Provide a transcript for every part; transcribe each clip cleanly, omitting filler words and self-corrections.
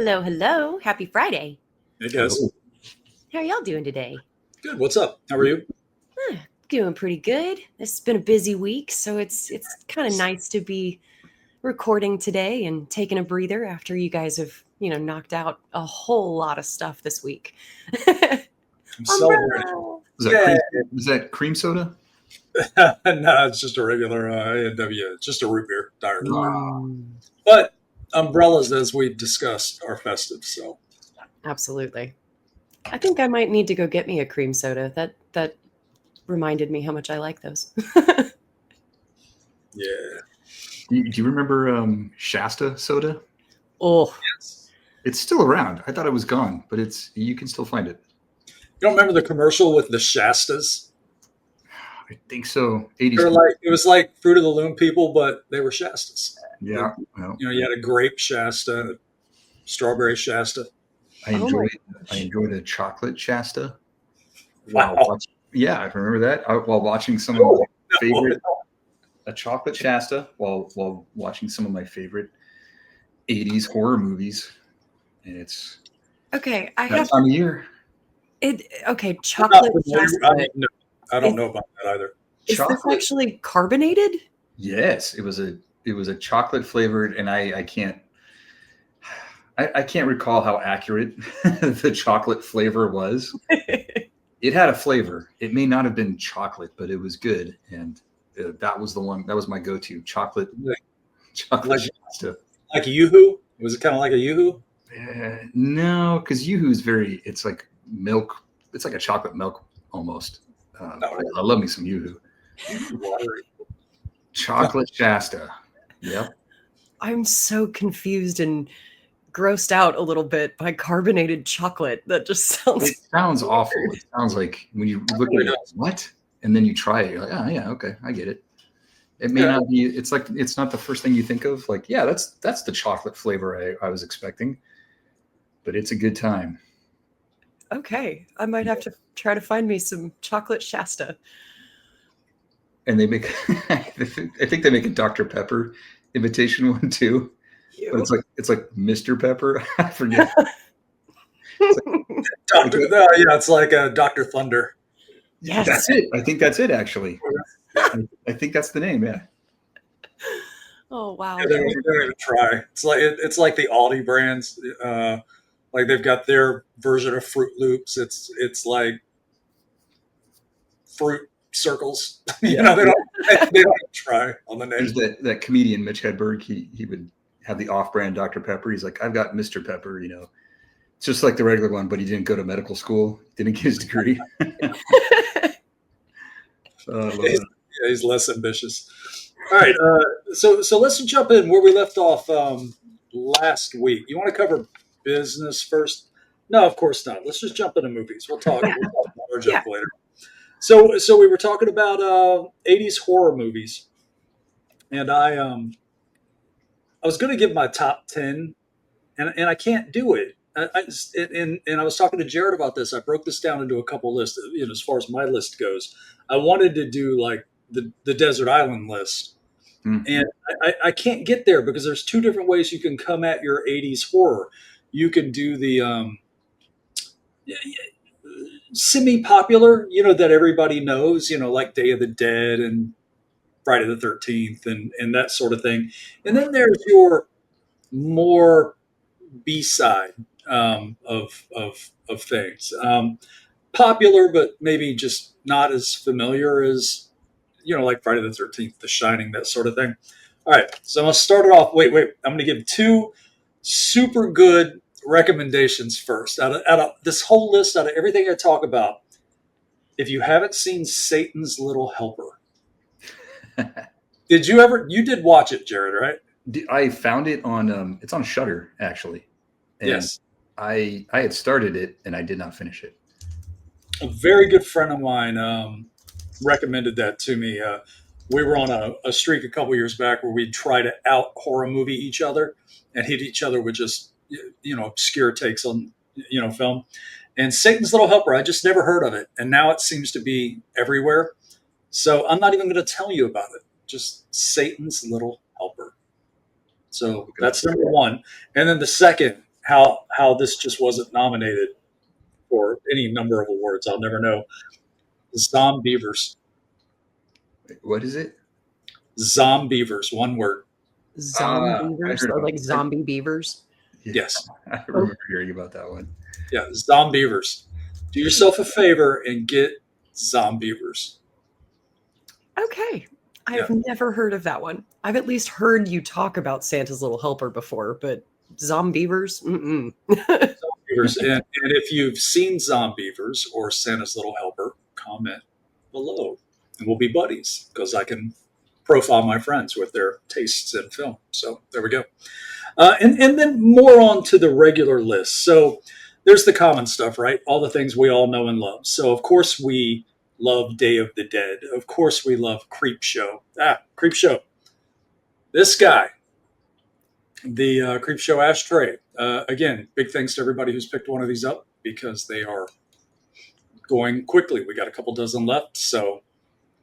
Hello, hello. Happy Friday. Hey guys. Hello. How are y'all doing today? Good. What's up? How are you? Doing pretty good. This has been a busy week, so it's kind of nice to be recording today and taking a breather after you guys have, knocked out a whole lot of stuff this week. I'm celebrating. Umbrella. Is that cream soda? No, it's just a regular A&W. It's just a root beer, dire. Mm, But umbrellas, as we discussed, are festive. So absolutely. I think I might need to go get me a cream soda. That reminded me how much I like those. yeah. Do you remember Shasta soda? Oh, Yes. It's still around. I thought it was gone, but you can still find it. You don't remember the commercial with the Shastas? I think so. They 80's. were like it was like Fruit of the Loom people, but they were Shastas. Yeah. Well, You had a grape Shasta, and a strawberry Shasta. I oh my enjoyed I gosh. enjoyed a chocolate Shasta. Wow. Yeah, I remember that while watching some of Cool. my favorite a chocolate Shasta while watching some of my favorite 80's horror movies, and it's Okay, I that have time of year. okay, I'm not chocolate familiar. Shasta. I don't know about that either. Is this Chocolate. actually carbonated? Yes, it was a chocolate flavored, and I can't recall how accurate the chocolate flavor was. It had a flavor. It may not have been chocolate, but it was good, and that was the one. That was my go-to chocolate Like chocolate like, Shasta. like a Yoo-hoo? Was it kind of like a Yoo-hoo? No, because Yoo-hoo is very. It's like milk. It's like a chocolate milk almost. No, I love me some Yoo-hoo. watery. Chocolate Shasta. Yep. I'm so confused and grossed out a little bit by carbonated chocolate. That just sounds It sounds awful. It sounds like when you look at it, like, what? And then you try it, you're like, oh yeah, okay, I get it. It may Yeah. not be. It's like it's not the first thing you think of. Like, yeah, that's the chocolate flavor I was expecting, but it's a good time. okay. I might have to try to find me some chocolate Shasta. And they make, I think they make a Dr. Pepper imitation one too, but Ew. it's like Mr. Pepper. I forget. It's Doctor, yeah, it's like a Doctor Thunder. that's Yes. it. I think that's it. Actually, Yeah, I think that's the name. Yeah. Oh yeah, wow. they don't even try. It's like the Aldi brands. Like they've got their version of Fruit Loops. It's like fruit circles. Yeah. They don't try on the name. There's that comedian Mitch Hedberg. He would have the off-brand Dr. Pepper. He's like, I've got Mr. Pepper. It's just like the regular one, but he didn't go to medical school. Didn't get his degree. I love He's, that. yeah, he's less ambitious. All right, so let's jump in where we left off last week. You want to cover business first? No, of course not. Let's just jump into movies. We'll talk about our Yeah. joke later. So we were talking about 80s horror movies, and I was going to give my top 10, and I can't do it. And I was talking to Jared about this. I broke this down into a couple lists. As far as my list goes, I wanted to do like the desert island list, Mm. and I can't get there because there's two different ways you can come at your 80s horror. You can do the semi-popular, that everybody knows, like Day of the Dead and Friday the 13th and that sort of thing. And then there's your more B-side of things. Popular, but maybe just not as familiar as, like Friday the 13th, The Shining, that sort of thing. All right, so I'm going to start it off. Wait. I'm going to give two super good recommendations first. Out of this whole list, out of everything I talk about, if you haven't seen Satan's Little Helper, you did watch it, Jared, right? I found it on it's on Shutter actually, and Yes. I had started it and I did not finish it. A very good friend of mine recommended that to me. We were on a streak a couple years back where we'd try to out horror movie each other and hit each other with just obscure takes on film. And Satan's Little Helper, I just never heard of it, and now it seems to be everywhere. So I'm not even going to tell you about it. Just Satan's Little Helper. So Okay. that's number one. And then the second how this just wasn't nominated for any number of awards. I'll never know. Zombievers. What is it? Zombievers, one word. I Zombievers, heard or about like zombie beavers. Yeah, Yes. I remember hearing about that one. Yeah, Zombievers. Do yourself a favor and get Zombievers. Okay. Yeah. I've never heard of that one. I've at least heard you talk about Santa's Little Helper before, but Zombievers? Mm-mm. Zombievers. And if you've seen Zombievers or Santa's Little Helper, comment below. And we'll be buddies because I can profile my friends with their tastes in film. So there we go. And then more on to the regular list. So there's the common stuff, right? All the things we all know and love. So, of course, we love Day of the Dead. Of course, we love Creep Show. Creep Show. This guy, the Creep Show ashtray. Again, big thanks to everybody who's picked one of these up because they are going quickly. We got a couple dozen left. So if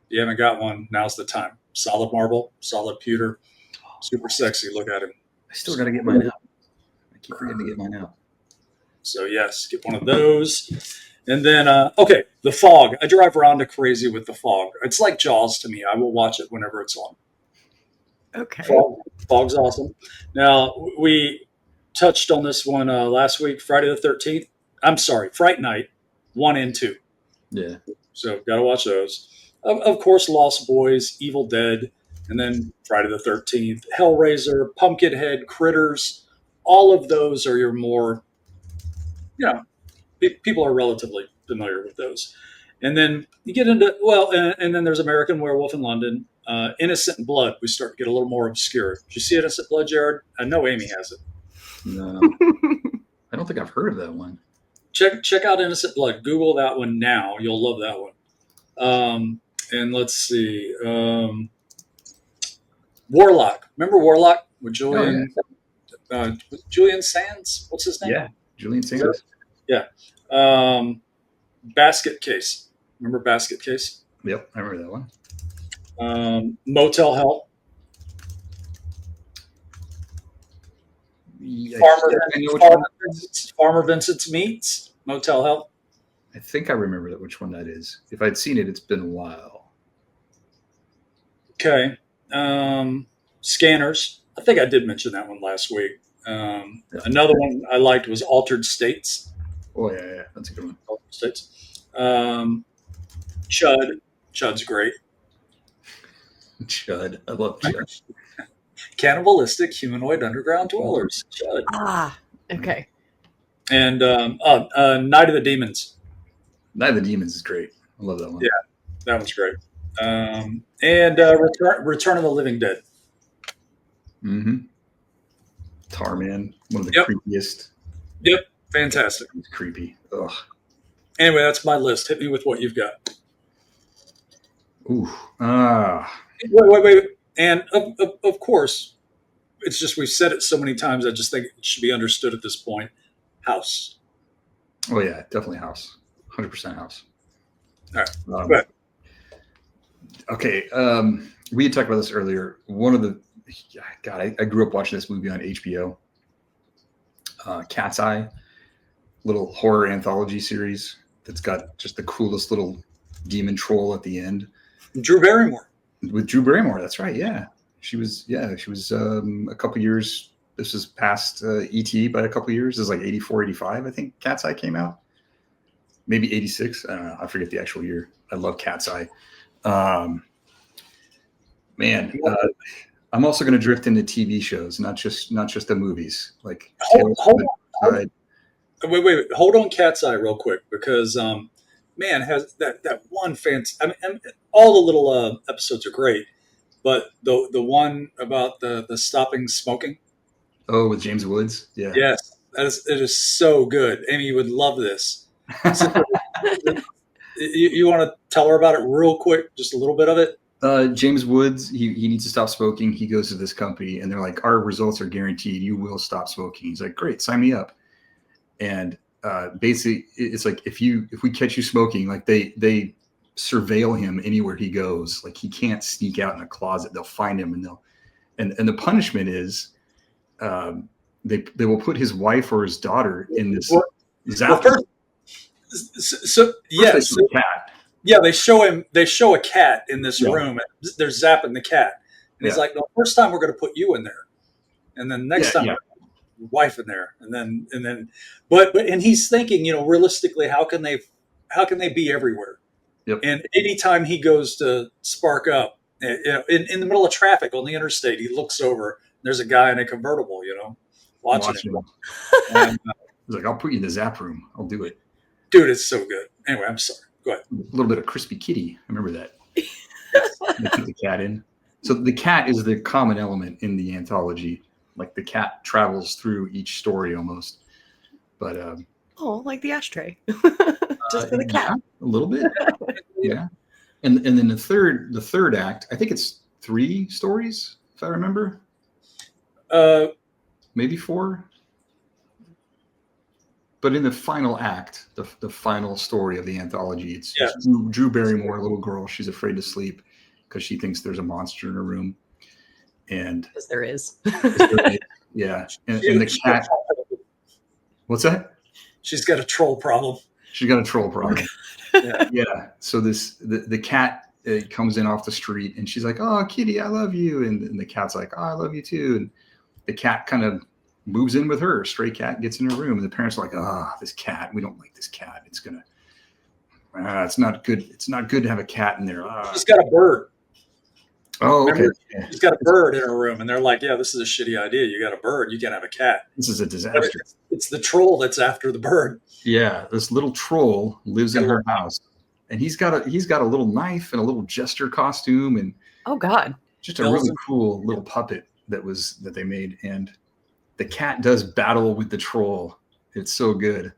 you haven't got one, now's the time. Solid marble, solid pewter, super sexy. Look at him. I still got to get mine out. I keep forgetting to get mine out. So yes, get one of those. And then, okay, The Fog. I drive Rhonda crazy with The Fog. It's like Jaws to me. I will watch it whenever it's on. Okay. Fog's awesome. Now, we touched on this one last week, Friday the 13th. I'm sorry, Fright Night 1 and 2. Yeah. So got to watch those. Of course, Lost Boys, Evil Dead, and then Friday the 13th, Hellraiser, Pumpkinhead, Critters. All of those are your more, people are relatively familiar with those. And then you get into, and then there's American Werewolf in London, Innocent Blood. We start to get a little more obscure. Did you see Innocent Blood, Jared? I know Amy has it. No. I don't think I've heard of that one. Check out Innocent Blood. Google that one now. You'll love that one. And let's see. Warlock. Remember Warlock with Julian? Julian Sands? What's his name? Yeah, Julian Sands. Yeah. Basket Case. Remember Basket Case? Yep, I remember that one. Motel Hell. Yeah, Farmer Vincent's Meats. Motel Hell. I think I remember which one that is. If I'd seen it, it's been a while. Okay. Scanners. I think I did mention that one last week. Another one I liked was Altered States. Oh, yeah. That's a good one. Altered States. Chud. Chud's great. Chud. I love Chud. Cannibalistic humanoid underground dwellers. Chud. Okay. And Night of the Demons. Night of the Demons is great. I love that one. Yeah, that one's great. And Return of the Living Dead. Mm-hmm. Tarman, one of the creepiest. Yep, fantastic. It's creepy. Ugh. Anyway, that's my list. Hit me with what you've got. Ooh. Wait. And of course, it's just we've said it so many times. I just think it should be understood at this point. House. Oh yeah, definitely House. 100% House. All right. Go ahead. Okay. We had talked about this earlier. One of the I grew up watching this movie on HBO. Cat's Eye, little horror anthology series that's got just the coolest little demon troll at the end. Drew Barrymore. With Drew Barrymore, that's right. Yeah, she was a couple years. This was past E.T. by a couple years. It was like 84, 85, I think Cat's Eye came out. Maybe 86. I don't know. I forget the actual year. I love Cat's Eye. I'm also going to drift into TV shows, not just the movies. Like hold on. Wait. Hold on, Cat's Eye, real quick, because has that one fancy. I mean, all the little episodes are great, but the one about the stopping smoking. Oh, with James Woods. Yeah. Yes, it is so good. Amy, you would love this. So, you want to tell her about it real quick, just a little bit of it? James Woods, he needs to stop smoking. He goes to this company and they're like, our results are guaranteed. You will stop smoking. He's like, great, sign me up. And basically it's like, if we catch you smoking, like they surveil him anywhere he goes. Like he can't sneak out in a closet. They'll find him and the punishment is they will put his wife or his daughter in this Well, zap. first, so yes, First they show the cat. yeah, they show him. They show a cat in this Yeah. room. And they're zapping the cat, and he's Yeah. like, "No, first time we're going to put you in there, and then next time Yeah. we're gonna put your wife in there, and then, but and he's thinking, realistically, how can they be everywhere? Yep. And anytime he goes to spark up, in the middle of traffic on the interstate, he looks over. There's a guy in a convertible, watching him. And, He's like, I'll put you in the zap room. I'll do it. dude, it's so good. Anyway, I'm sorry. Go ahead. A little bit of crispy kitty. I remember that. They put the cat in. So the cat is the common element in the anthology. Like the cat travels through each story almost. But like the ashtray. Just for the cat. Yeah, a little bit. Yeah. And then the third act, I think it's 3 stories, if I remember. Maybe 4. But in the final act, the final story of the anthology, it's Drew Barrymore, a little girl. She's afraid to sleep because she thinks there's a monster in her room. And Because there is. Yeah. And the cat. What's that? She's got a troll problem. She's got a troll problem. Yeah. Yeah. So the cat comes in off the street and she's like, "Oh, kitty, I love you." And the cat's like, "Oh, I love you too." And the cat kind of moves in with her. Stray cat gets in her room. And the parents are like, this cat, we don't like this cat. It's not good. It's not good to have a cat in there. She's got a bird. Oh, okay. Remember, she's got a bird in her room, and they're like, "Yeah, this is a shitty idea. You got a bird. You can't have a cat. This is a disaster." It's the troll that's after the bird. Yeah, this little troll lives in her house, and he's got a little knife and a little jester costume, and oh god, just a really cool little puppet that they made. And the cat does battle with the troll. It's so good.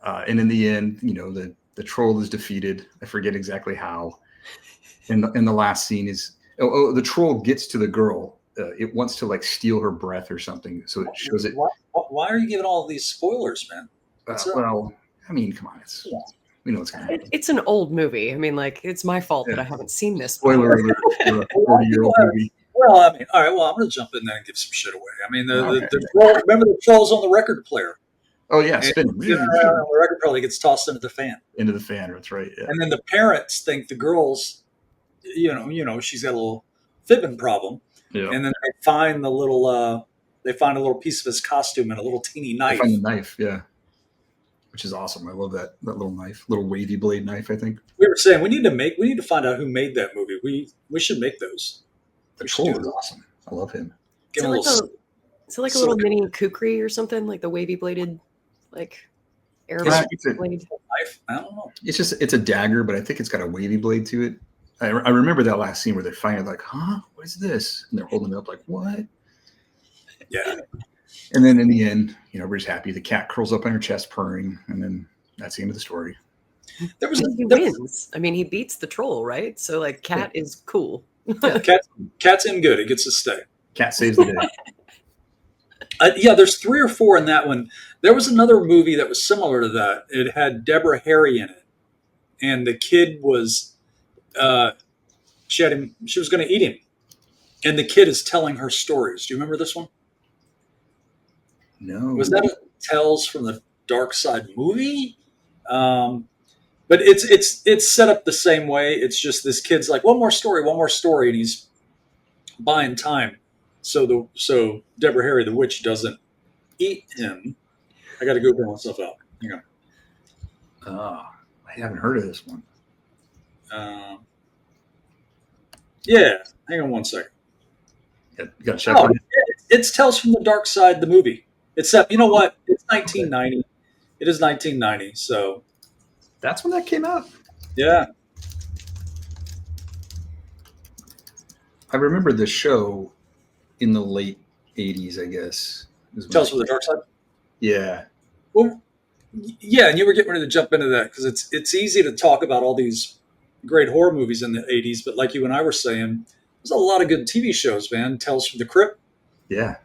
And in the end, the troll is defeated. I forget exactly how. And the last scene is the troll gets to the girl. It wants to steal her breath or something. So it shows it. Why are you giving all these spoilers, man? Well, I mean, come on, we know what's going to happen. It's an old movie. I mean, it's my fault that I haven't seen this. Spoiler alert for a 40-year-old movie. Well, I mean, all right. Well, I'm going to jump in there and give some shit away. I mean, the troll. Remember the troll's on the record player. Oh yeah, spinning. The record player gets tossed into the fan. Into the fan. That's right. Yeah. And then the parents think the girl's, she's got a little fibbing problem. Yeah. And then they find a little piece of his costume and a little teeny knife. They find the knife, yeah, which is awesome. I love that little knife, little wavy blade knife. I think we were saying we need to find out who made that movie. We should make those. The troll is awesome. I love him. Is it like a little mini kukri or something, like the wavy bladed, Arabic blade? Knife? I don't know. It's a dagger, but I think it's got a wavy blade to it. I remember that last scene where they find it, huh? What is this? And they're holding it up like, what? Yeah. And then in the end, everybody's happy. The cat curls up on her chest, purring, and then that's the end of the story. He wins. I mean, he beats the troll, right? So cat is cool. Yeah, cat's in good. It gets to stay. Cat saves the day. There's 3 or 4 in that one. There was another movie that was similar to that. It had Deborah Harry in it, and the kid was, she was going to eat him, and the kid is telling her stories. Do you remember this one? No. Was that a Tales from the Dark Side movie? But it's set up the same way. It's just this kid's like, one more story, and he's buying time. So Deborah Harry, the witch, doesn't eat him. I got to Google myself out. Hang on. I haven't heard of this one. Yeah, hang on one second. You got to check it. It's Tales from the Dark Side, the movie. Except, you know what? It's 1990. Okay. It is 1990, so. That's when that came out? Yeah. I remember the show in the late 80s, I guess. Tales from the Dark Side? Yeah. Well, yeah, and you were getting ready to jump into that because it's easy to talk about all these great horror movies in the 80s, but like you and I were saying, there's a lot of good TV shows, man. Tales from the Crypt. Yeah.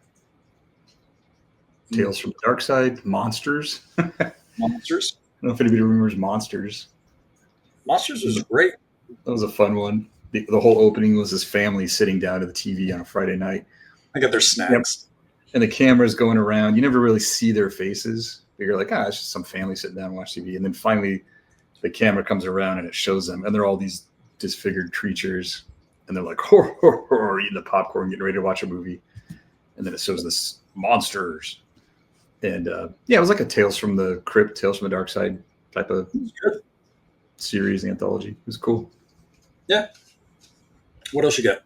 Tales from the Dark Side, Monsters. Monsters. I don't know if anybody remembers Monsters. Monsters was great. That was a fun one. The whole opening was this family sitting down to the TV on a Friday night. I got their snacks. and the camera's going around. You never really see their faces. You're like, it's just some family sitting down and watch TV. And then finally the camera comes around and it shows them, and they're all these disfigured creatures, and they're like, eating the popcorn, getting ready to watch a movie. And then it shows this monsters. And it was like a Tales from the Crypt, Tales from the Dark Side type of series, anthology. It was cool. Yeah. What else you got?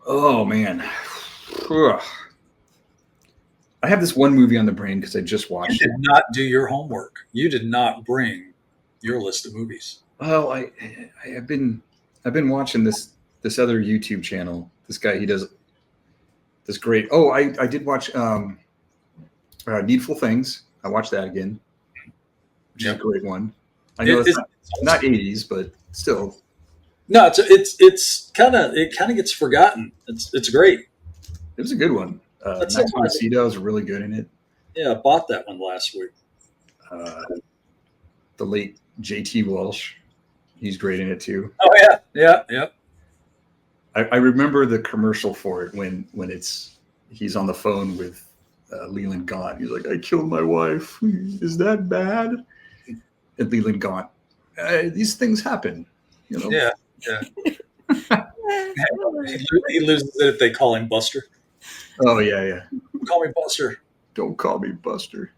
Oh, man. Ugh. I have this one movie on the brain because I just watched it. You did not do your homework. You did not bring your list of movies. Well, I've been watching this other YouTube channel. This guy, he does this great. Oh, I did watch Needful Things. I watched that again, which is a great one. I know it's not 80s, but still. No, it kind of gets forgotten. It's great. It was a good one. Max von Sydow was really good in it. Yeah, I bought that one last week. The late J.T. Walsh, he's great in it too. Oh yeah. I remember the commercial for it when he's on the phone with Leland Gaunt. He's like, "I killed my wife. Is that bad?" And Leland Gaunt, these things happen, you know. Yeah. He loses it if they call him Buster. Oh yeah. Call me Buster. Don't call me Buster.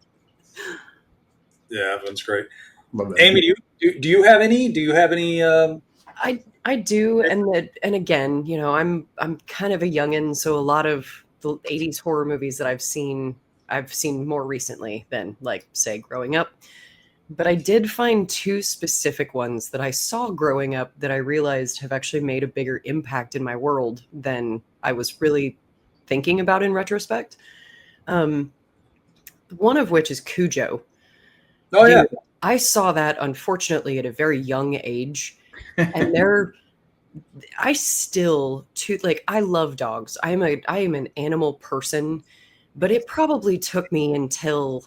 Yeah, that one's great. Love that. Amy, do you have any? Do you have any? I do, and again, I'm kind of a youngin', so a lot of the 80s horror movies that I've seen more recently than, like, say, growing up. But I did find two specific ones that I saw growing up that I realized have actually made a bigger impact in my world than I was really thinking about in retrospect. One of which is Cujo. Oh yeah, I saw that, unfortunately, at a very young age, and I still I love dogs. I am an animal person, but it probably took me until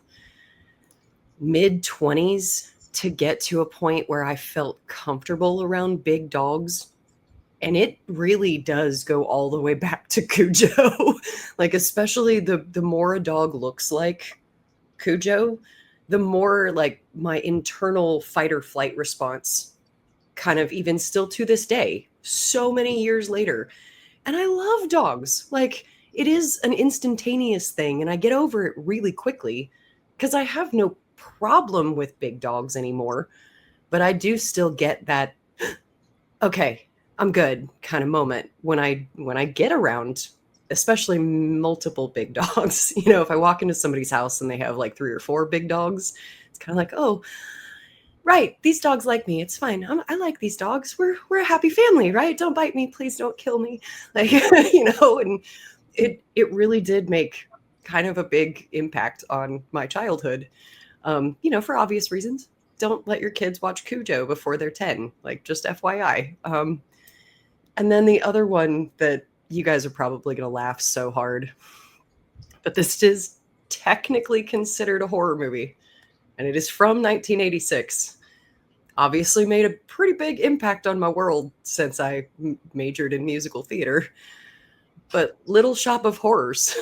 mid-20s to get to a point where I felt comfortable around big dogs. And it really does go all the way back to Cujo. Like, especially the more a dog looks like Cujo, the more, like, my internal fight or flight response kind of, even still to this day, so many years later. And I love dogs. Like, it is an instantaneous thing, and I get over it really quickly because I have no problem with big dogs anymore. But I do still get that, okay, I'm good kind of moment when I get around, especially multiple big dogs. If I walk into somebody's house and they have like 3 or 4 big dogs, it's kind of like, oh, right, these dogs like me. It's fine. I like these dogs. We're a happy family, right? Don't bite me, please. Don't kill me. Like, and it really did make kind of a big impact on my childhood. For obvious reasons. Don't let your kids watch Cujo before they're 10. Like, just FYI. And then the other one that you guys are probably going to laugh so hard, but this is technically considered a horror movie, and it is from 1986. Obviously made a pretty big impact on my world since I majored in musical theater, but Little Shop of Horrors.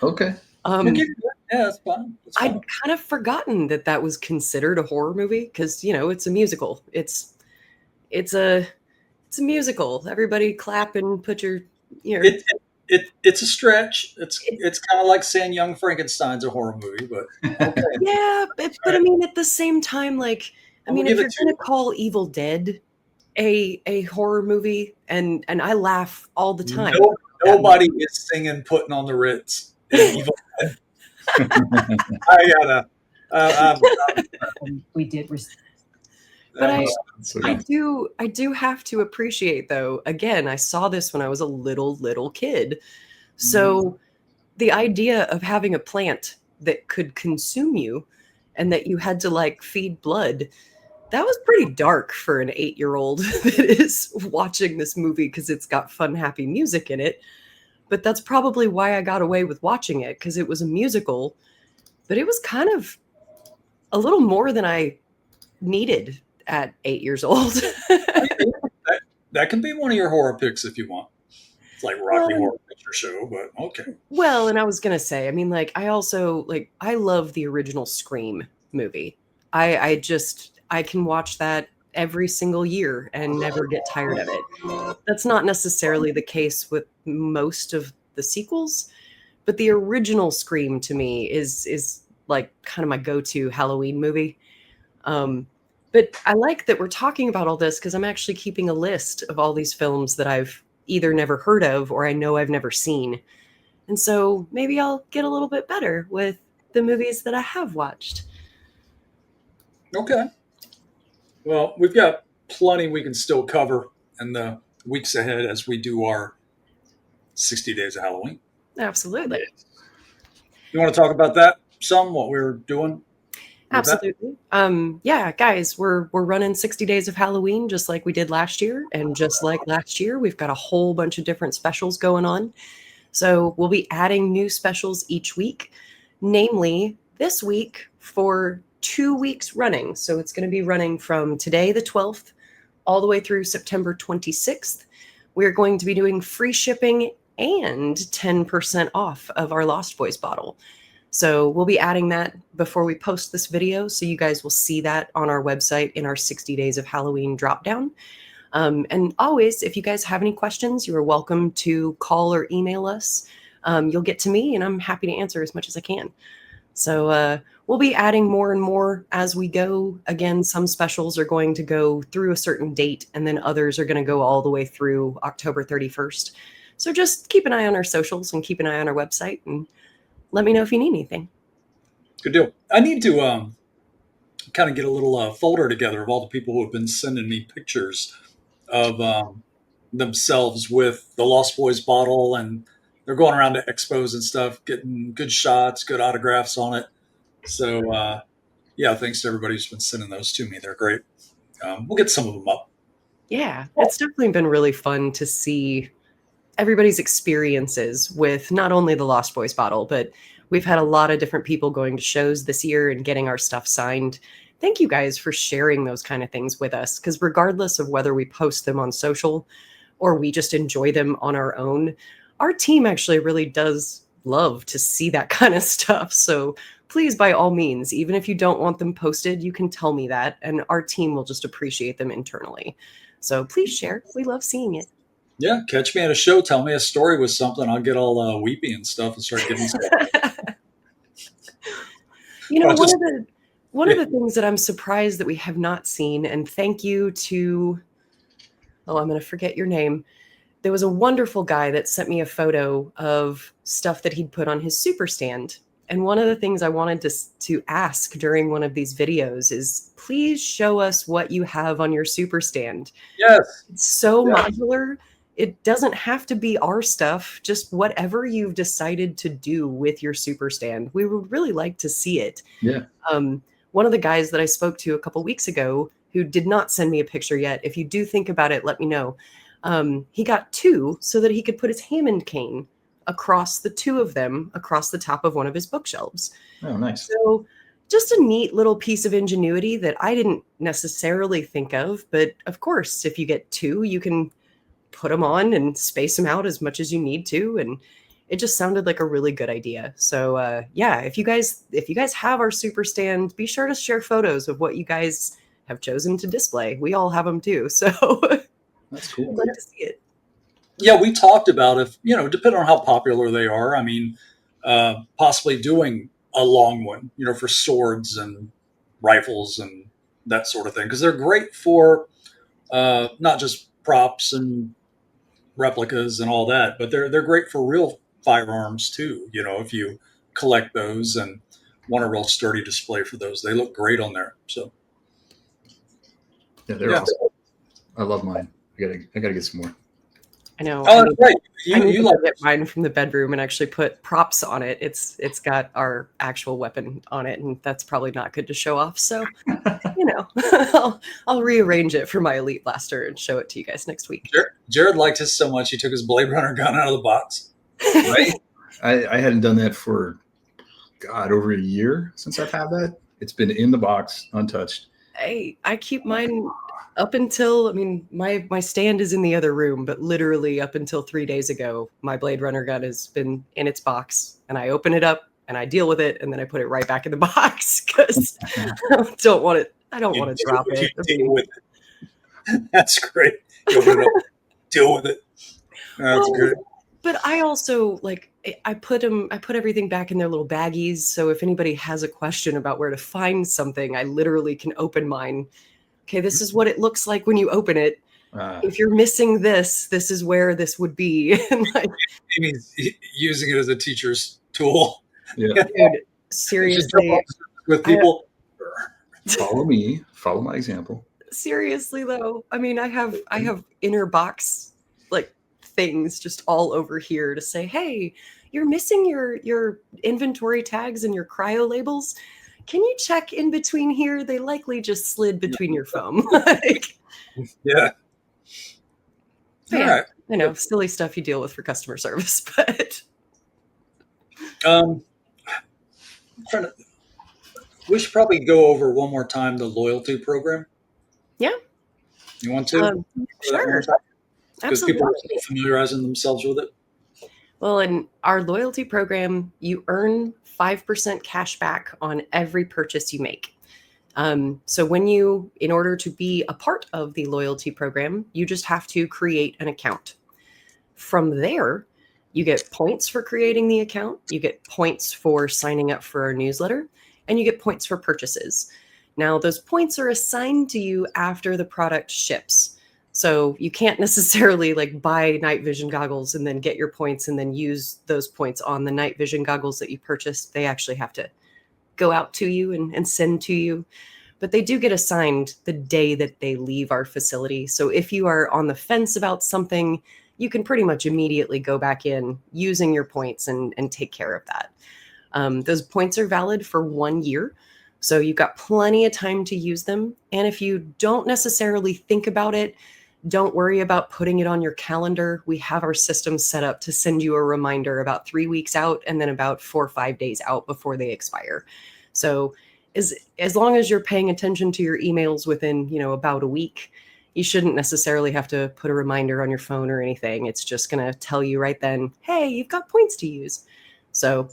Okay. yeah, that's fine. I'd kind of forgotten that was considered a horror movie because, it's a musical. It's a musical. Everybody clap and put your It's a stretch. It's kind of like saying Young Frankenstein's a horror movie, but okay. Yeah, but I mean, at the same time, like, if you're going to call Evil Dead a horror movie, and I laugh all the time. Nobody is singing "Putting on the Ritz" in Evil Dead. I gotta. We did. But I do have to appreciate, though, again, I saw this when I was a little kid. So the idea of having a plant that could consume you and that you had to, like, feed blood, that was pretty dark for an 8-year-old that is watching this movie because it's got fun, happy music in it. But that's probably why I got away with watching it, because it was a musical, but it was kind of a little more than I needed at 8 years old. That can be one of your horror picks if you want. It's like Rocky Well, Horror Picture Show, but okay. well, and I was gonna say, I mean, like, I also like I love the original Scream movie. I can watch that every single year and never get tired of it. That's not necessarily the case with most of the sequels, but the original Scream to me is like kind of my go-to Halloween movie. Um, but I like that we're talking about all this because I'm actually keeping a list of all these films that I've either never heard of or I know I've never seen. And so maybe I'll get a little bit better with the movies that I have watched. Okay. Well, we've got plenty we can still cover in the weeks ahead as we do our 60 days of Halloween. Absolutely. You want to talk about that some, what we're doing with that? Absolutely. Yeah, guys, we're running 60 days of Halloween just like we did last year. And just like last year, we've got a whole bunch of different specials going on. So we'll be adding new specials each week, namely this week for 2 weeks running. So it's going to be running from today, the 12th, all the way through September 26th. We're going to be doing free shipping and 10% off of our Lost Boys bottle. So we'll be adding that before we post this video. So you guys will see that on our website in our 60 days of Halloween dropdown. And always, if you guys have any questions, you are welcome to call or email us. You'll get to me, and I'm happy to answer as much as I can. So we'll be adding more and more as we go. Again, some specials are going to go through a certain date, and then others are going to go all the way through October 31st. So just keep an eye on our socials and keep an eye on our website, and let me know if you need anything. Good deal. I need to kind of get a little folder together of all the people who have been sending me pictures of themselves with the Lost Boys bottle, and they're going around to expos and stuff, getting good shots, good autographs on it. So, yeah, thanks to everybody who's been sending those to me. They're great. We'll get some of them up. Yeah, it's definitely been really fun to see everybody's experiences with not only the Lost Boys bottle, but we've had a lot of different people going to shows this year and getting our stuff signed. Thank you guys for sharing those kind of things with us, because regardless of whether we post them on social or we just enjoy them on our own, our team actually really does love to see that kind of stuff. So please, by all means, even if you don't want them posted, you can tell me that, and our team will just appreciate them internally. So please share. We love seeing it. Yeah, catch me at a show. Tell me a story with something. I'll get all weepy and stuff and start giving stuff. You know, Well, just- one of the things that I'm surprised that we have not seen, and thank you to, oh, I'm going to forget your name. There was a wonderful guy that sent me a photo of stuff that he'd put on his super stand. And one of the things I wanted to ask during one of these videos is, please show us what you have on your super stand. Yes. It's so Yeah. modular. It doesn't have to be our stuff, just whatever you've decided to do with your super stand. We would really like to see it. Yeah. One of the guys that I spoke to a couple weeks ago who did not send me a picture yet, if you do think about it, let me know. He got two so that he could put his Hammond cane across the two of them across the top of one of his bookshelves. Oh, nice. So just a neat little piece of ingenuity that I didn't necessarily think of. But of course, if you get two, you can put them on and space them out as much as you need to. And it just sounded like a really good idea. So yeah, if you guys have our super stand, be sure to share photos of what you guys have chosen to display. We all have them too. So That's cool. I'd like to see it. Yeah, we talked about if, depending on how popular they are, I mean, possibly doing a long one, for swords and rifles and that sort of thing. Because they're great for not just props and replicas and all that, but they're great for real firearms too. If you collect those and want a real sturdy display for those, they look great on there. So Yeah, they're awesome. I love mine. I gotta get some more. I know. Oh, that's right. I need You to like get mine from the bedroom and actually put props on it. It's got our actual weapon on it, and that's probably not good to show off. So, I'll rearrange it for my Elite Blaster and show it to you guys next week. Jared liked his so much he took his Blade Runner gun out of the box. Right? I hadn't done that for over a year since I've had that. It's been in the box, untouched. I keep mine up until, I mean, my stand is in the other room, but literally up until 3 days ago, my Blade Runner gun has been in its box, and I open it up and I deal with it, and then I put it right back in the box because I don't want it. I don't want to drop You it. I deal mean, with it. That's great. You open it up, deal with it. That's well, good. but I also like I put everything back in their little baggies. So if anybody has a question about where to find something, I literally can open mine. Okay, this is what it looks like when you open it. If you're missing this, this is where this would be. And like, Amy's using it as a teacher's tool. Yeah. dude, Just seriously, with I, people. Follow me. Follow my example. seriously though, I mean, I have inner box like things just all over here to say, hey, you're missing your inventory tags and your cryo labels. Can you check in between here? They likely just slid between your foam. Like, Yeah. All yeah, right. I know, silly stuff you deal with for customer service, but Um, we should probably go over one more time the loyalty program. yeah, You want to? sure, Because people are absolutely. still familiarizing themselves with it. Well, in our loyalty program, you earn 5% cash back on every purchase you make. So in order to be a part of the loyalty program, you just have to create an account. From there, you get points for creating the account, you get points for signing up for our newsletter, and you get points for purchases. Now, those points are assigned to you after the product ships. So you can't necessarily like buy night vision goggles and then get your points and then use those points on the night vision goggles that you purchased. They actually have to go out to you and send to you, but they do get assigned the day that they leave our facility. So if you are on the fence about something, you can pretty much immediately go back in using your points and take care of that. Those points are valid for 1 year. So you've got plenty of time to use them. And if you don't necessarily think about it, don't worry about putting it on your calendar. We have our system set up to send you a reminder about 3 weeks out and then about 4 or 5 days out before they expire. So as long as you're paying attention to your emails within, about a week, you shouldn't necessarily have to put a reminder on your phone or anything. It's just going to tell you right then, hey, you've got points to use. So,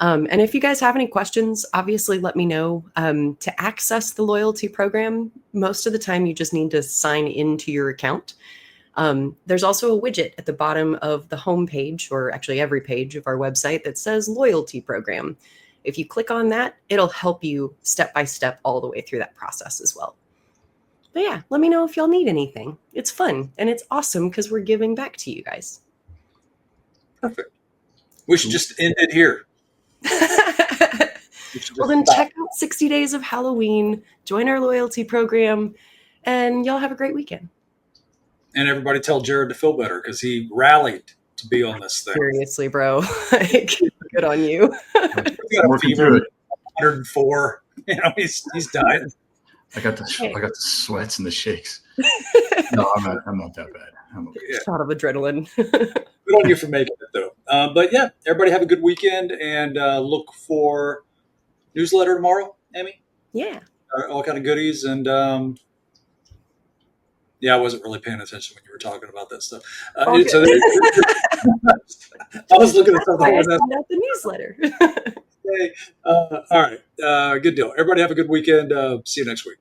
and if you guys have any questions, obviously let me know. To access the loyalty program, most of the time you just need to sign into your account. There's also a widget at the bottom of the homepage, or actually every page of our website, that says loyalty program. If you click on that, it'll help you step by step all the way through that process as well. But yeah, let me know if y'all need anything. It's fun and it's awesome because we're giving back to you guys. Perfect. We should just end it here. Well, then check out 60 Days of Halloween, join our loyalty program, and y'all have a great weekend. And everybody tell Jared to feel better because he rallied to be on this thing. Seriously, bro. Like, good on you. He's got a fever, 104. He's dying. I got the sweats and the shakes. No, I'm not that bad. I'm okay. Shot of adrenaline. Good on you for making it though. But yeah, everybody have a good weekend and look for newsletter tomorrow, Amy. Yeah. All kind of goodies and yeah, I wasn't really paying attention when you were talking about that stuff. So I was looking at something. I sent out the newsletter. Okay. All right. Good deal. Everybody have a good weekend. See you next week.